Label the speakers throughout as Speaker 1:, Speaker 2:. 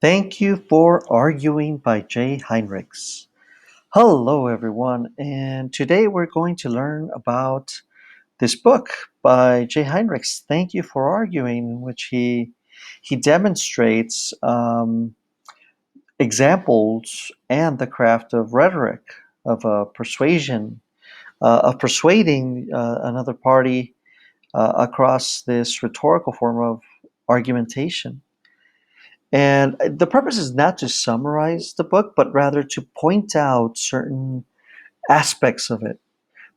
Speaker 1: Thank You for Arguing by Jay Heinrichs. Hello, everyone, and today we're going to learn about this book by Jay Heinrichs, Thank You for Arguing, in which he demonstrates examples and the craft of rhetoric, of persuasion, of persuading another party across this rhetorical form of argumentation. And the purpose is not to summarize the book, but rather to point out certain aspects of it,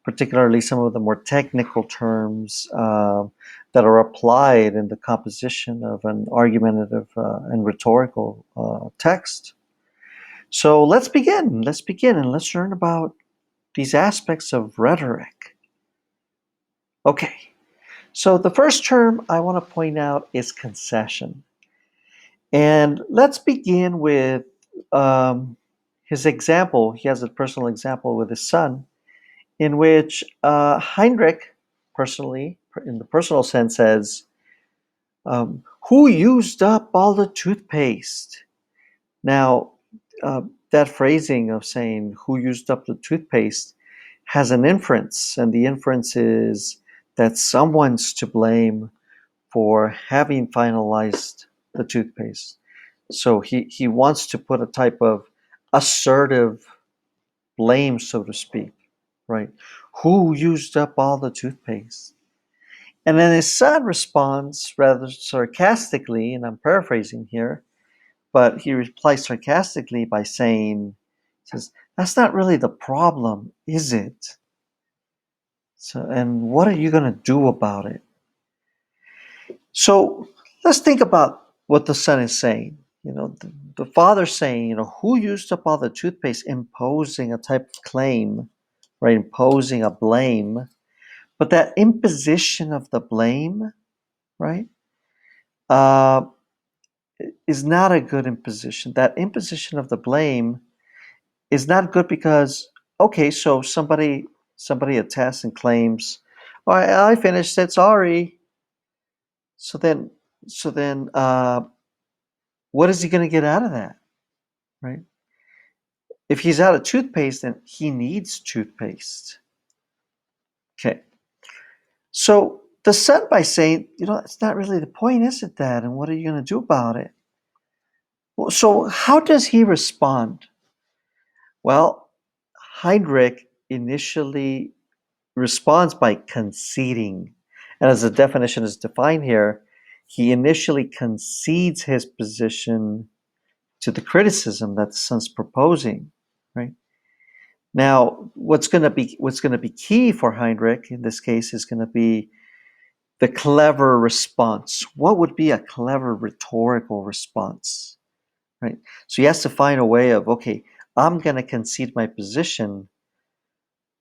Speaker 1: particularly some of the more technical terms that are applied in the composition of an argumentative and rhetorical text. So let's begin. Let's begin and let's learn about these aspects of rhetoric. Okay, so the first term I want to point out is concession. And let's begin with his example. He has a personal example with his son, in which Heinrich, personally, in the personal sense, says, "Who used up all the toothpaste?" Now, that phrasing of saying "who used up the toothpaste" has an inference, and the inference is that someone's to blame for having finalized the toothpaste. So he wants to put a type of assertive blame, so to speak, right? Who used up all the toothpaste? And then his son responds rather sarcastically, and I'm paraphrasing here, but he replies sarcastically by saying, says, "That's not really the problem, is it? So, and what are you going to do about it?" So let's think about what the son is saying. The father saying, who used up all the toothpaste, imposing a type of claim, right? Imposing a blame. But that imposition of the blame, right, uh, is not a good imposition. That imposition of the blame is not good because, okay, so somebody attests and claims, "Oh, I finished it, sorry." So then, so then, what is he going to get out of that, right? If he's out of toothpaste, then he needs toothpaste. Okay. So the son, by saying, it's not really the point, is it, Dad? And what are you going to do about it? Well, so how does he respond? Well, Heinrich initially responds by conceding. And as the definition is defined here, he initially concedes his position to the criticism that the son's proposing, right? Now, what's going to be key for Heinrich in this case is going to be the clever response. What would be a clever rhetorical response, right? So he has to find a way of, okay, I'm going to concede my position,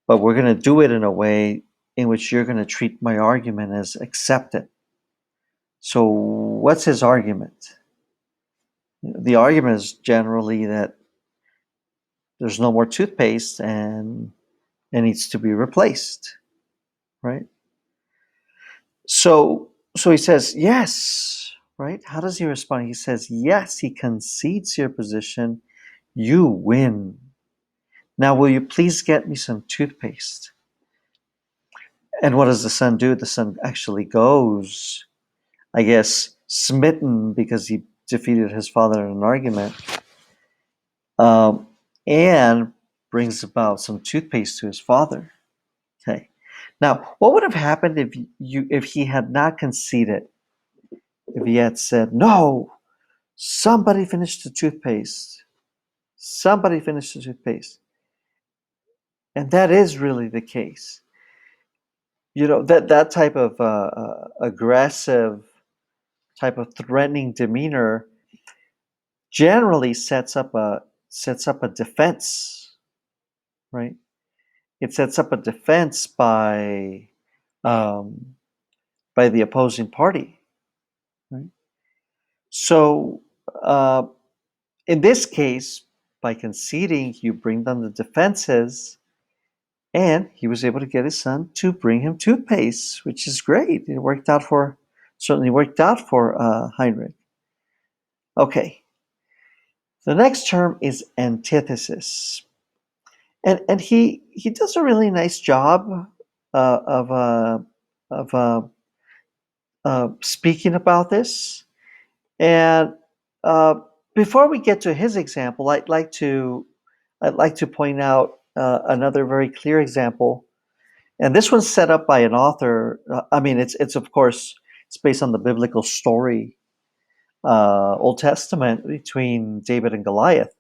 Speaker 1: but we're going to do it in a way in which you're going to treat my argument as accepted. So what's his argument? The argument is generally that there's no more toothpaste and it needs to be replaced, right? So he says, yes, right? How does he respond? He says, yes, he concedes your position. You win. Now, will you please get me some toothpaste? And what does the son do? The son actually goes, I guess, smitten because he defeated his father in an argument, and brings about some toothpaste to his father. Okay. Now, what would have happened if he had not conceded? If he had said, "No, somebody finished the toothpaste. Somebody finished the toothpaste." And that is really the case. That type of aggressive, type of threatening demeanor generally sets up a defense, right? It sets up a defense um, by the opposing party, right? So uh, in this case, by conceding, you bring down the defenses, and he was able to get his son to bring him toothpaste, which is great. It certainly worked out for Heinrich. Okay, The next term is antithesis, and he does a really nice job uh, of uh, of speaking about this. And uh, before we get to his example, I'd like to point out another very clear example. And this one's set up by an author. I mean, it's of course it's based on the biblical story, Old Testament, between David and Goliath.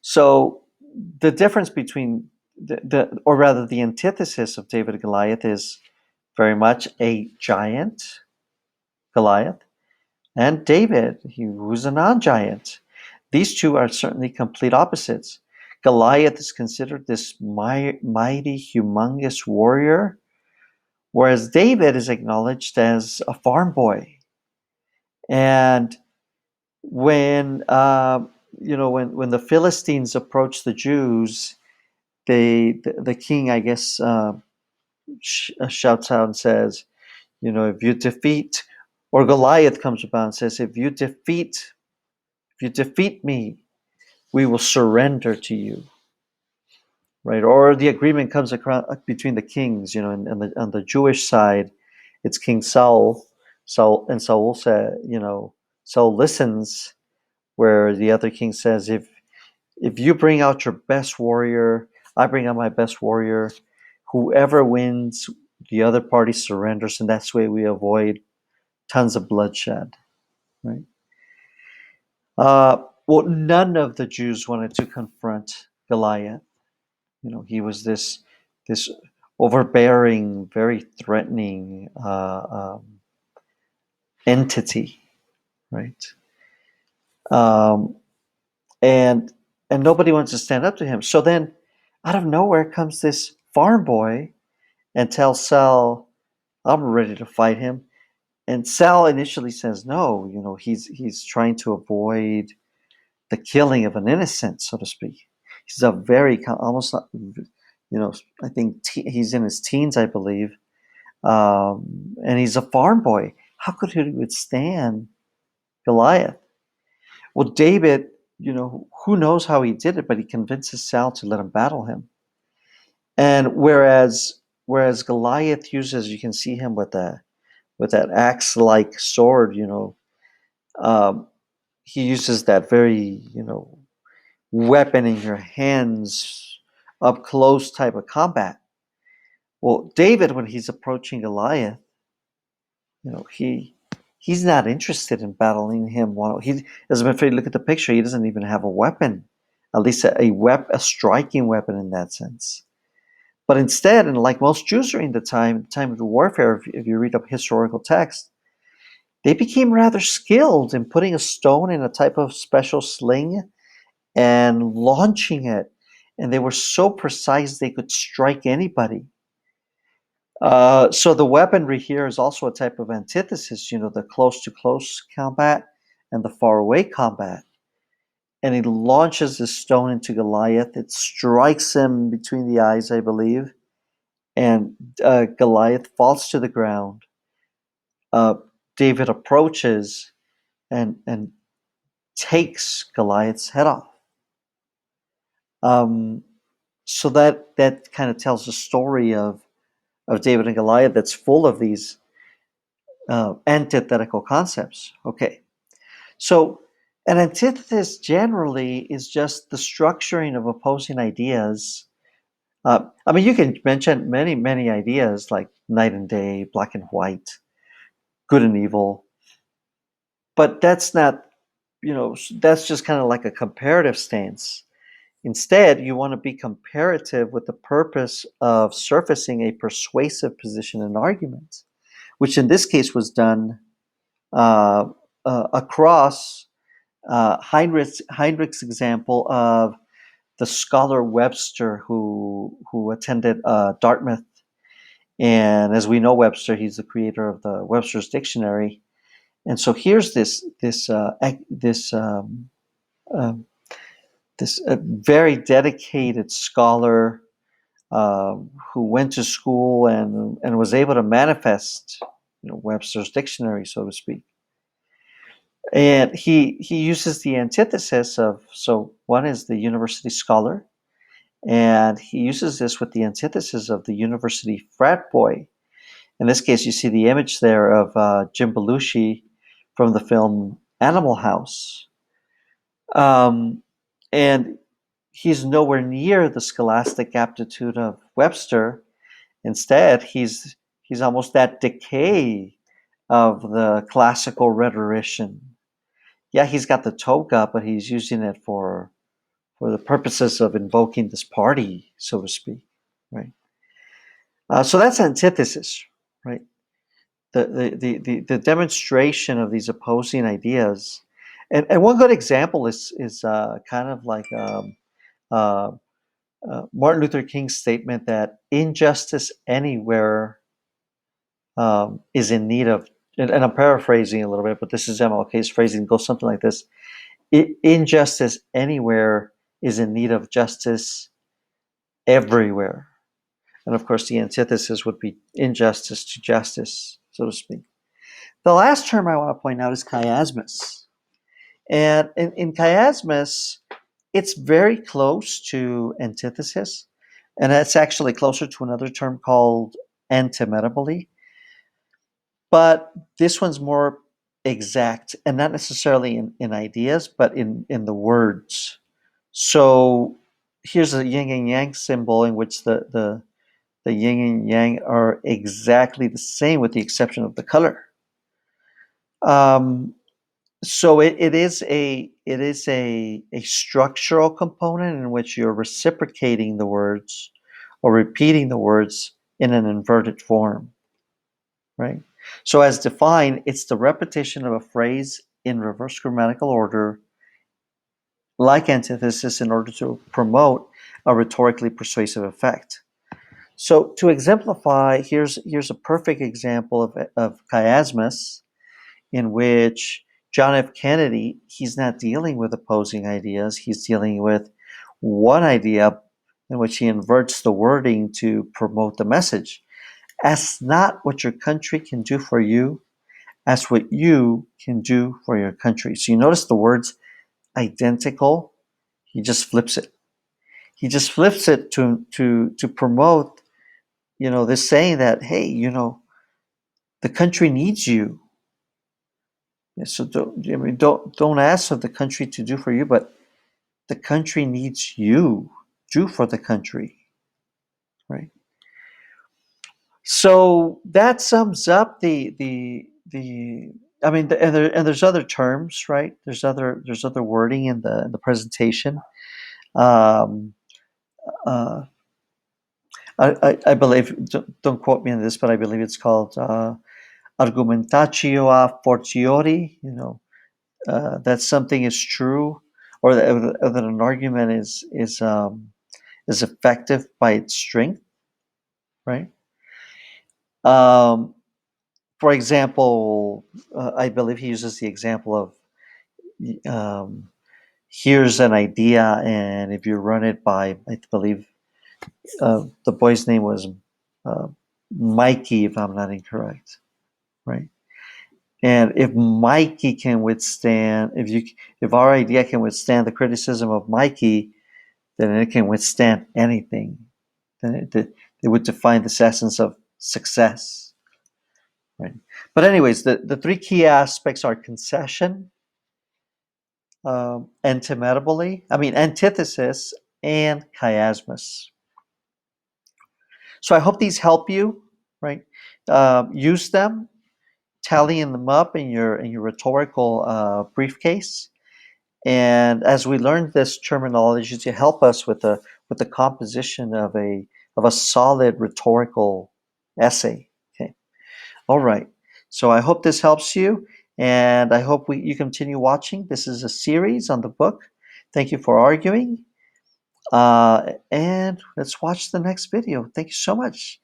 Speaker 1: So the difference between or rather the antithesis of David and Goliath is very much a giant, Goliath, and David, who's a non-giant. These two are certainly complete opposites. Goliath is considered this mighty, humongous warrior, whereas David is acknowledged as a farm boy. And when when the Philistines approach the Jews, the king, I guess, shouts out and says, if you defeat, or Goliath comes about and says, if you defeat me, we will surrender to you, right? Or the agreement comes across between the kings, and on the Jewish side, it's King Saul. Saul said, Saul listens, where the other king says, if you bring out your best warrior, I bring out my best warrior. Whoever wins, the other party surrenders, and that's the way we avoid tons of bloodshed, right? Well, none of the Jews wanted to confront Goliath. He was this overbearing, very threatening entity, right? Um, and and nobody wants to stand up to him. So then, out of nowhere comes this farm boy and tells Saul, "I'm ready to fight him." And Saul initially says no. He's trying to avoid the killing of an innocent, so to speak. He's a very almost, I think he's in his teens, I believe, and he's a farm boy. How could he withstand Goliath? Well, David, who knows how he did it, but he convinces Saul to let him battle him. And whereas Goliath uses, you can see him with that axe-like sword, um, he uses that very, weapon in your hands, up close type of combat. Well, David, when he's approaching Goliath, he's not interested in battling him. As a matter of fact, look at the picture. He doesn't even have a weapon, at least a striking weapon in that sense. But instead, and like most Jews during the time of the warfare, if you read up historical texts, they became rather skilled in putting a stone in a type of special sling and launching it. And they were so precise they could strike anybody. So the weaponry here is also a type of antithesis, the close to close combat and the far away combat. And he launches this stone into Goliath. It strikes him between the eyes, I believe, and Goliath falls to the ground. Uh, David approaches and takes Goliath's head off. So that kind of tells the story of David and Goliath that's full of these antithetical concepts. Okay, so an antithesis generally is just the structuring of opposing ideas. I mean, you can mention many ideas like night and day, black and white, good and evil, but that's not, that's just kind of like a comparative stance. Instead, you want to be comparative with the purpose of surfacing a persuasive position in arguments, which in this case was done uh, across Heinrich's example of the scholar Webster who attended Dartmouth. And as we know, Webster, he's the creator of the Webster's Dictionary. And so here's this very dedicated scholar who went to school and was able to manifest, Webster's Dictionary, so to speak. And he uses the antithesis of, so one is the university scholar, and he uses this with the antithesis of the university frat boy. In this case, you see the image there of Jim Belushi from the film Animal House. And he's nowhere near the scholastic aptitude of Webster. Instead, he's almost that decay of the classical rhetorician. Yeah, he's got the toga, but he's using it for the purposes of invoking this party, so to speak, right? So that's antithesis, right? The demonstration of these opposing ideas, and one good example is kind of like uh, Martin Luther King's statement that injustice anywhere is in need of, and I'm paraphrasing a little bit, but this is MLK's phrasing, goes something like this: injustice anywhere is in need of justice everywhere. And of course, the antithesis would be injustice to justice, so to speak. The last term I want to point out is chiasmus. And in chiasmus, it's very close to antithesis, and it's actually closer to another term called antimetabole. But this one's more exact, and not necessarily in ideas, but in the words. So here's a yin and yang symbol in which the yin and yang are exactly the same with the exception of the color. Um, so it is a structural component in which you're reciprocating the words or repeating the words in an inverted form, right? So as defined, it's the repetition of a phrase in reverse grammatical order, like antithesis, in order to promote a rhetorically persuasive effect. So to exemplify, here's a perfect example of chiasmus in which John F. Kennedy, he's not dealing with opposing ideas, he's dealing with one idea in which he inverts the wording to promote the message. Ask not what your country can do for you, ask what you can do for your country. So you notice the words identical, he just flips it. He just flips it to promote, this saying that, hey, the country needs you. So don't ask of the country to do for you, but the country needs you. Do for the country, right? So that sums up the. I mean, and there's other terms, right? There's other wording in the presentation. Um, uh, I believe, don't quote me on this, but I believe it's called argumentatio a fortiori. That something is true, or that an argument is effective by its strength, right? Um, for example, I believe he uses the example of um, here's an idea, and if you run it by, I believe the boy's name was uh, Mikey, if I'm not incorrect, right? And if Mikey can withstand, if our idea can withstand the criticism of Mikey, then it can withstand anything. Then it would define the essence of success, right? But anyways, the three key aspects are concession, antithesis, and chiasmus. So I hope these help you, right? Use them, tallying them up in your rhetorical briefcase. And as we learn this terminology to help us with the composition of a solid rhetorical essay. Okay. All right. So I hope this helps you, and I hope you continue watching. This is a series on the book. Thank you for arguing. And let's watch the next video. Thank you so much.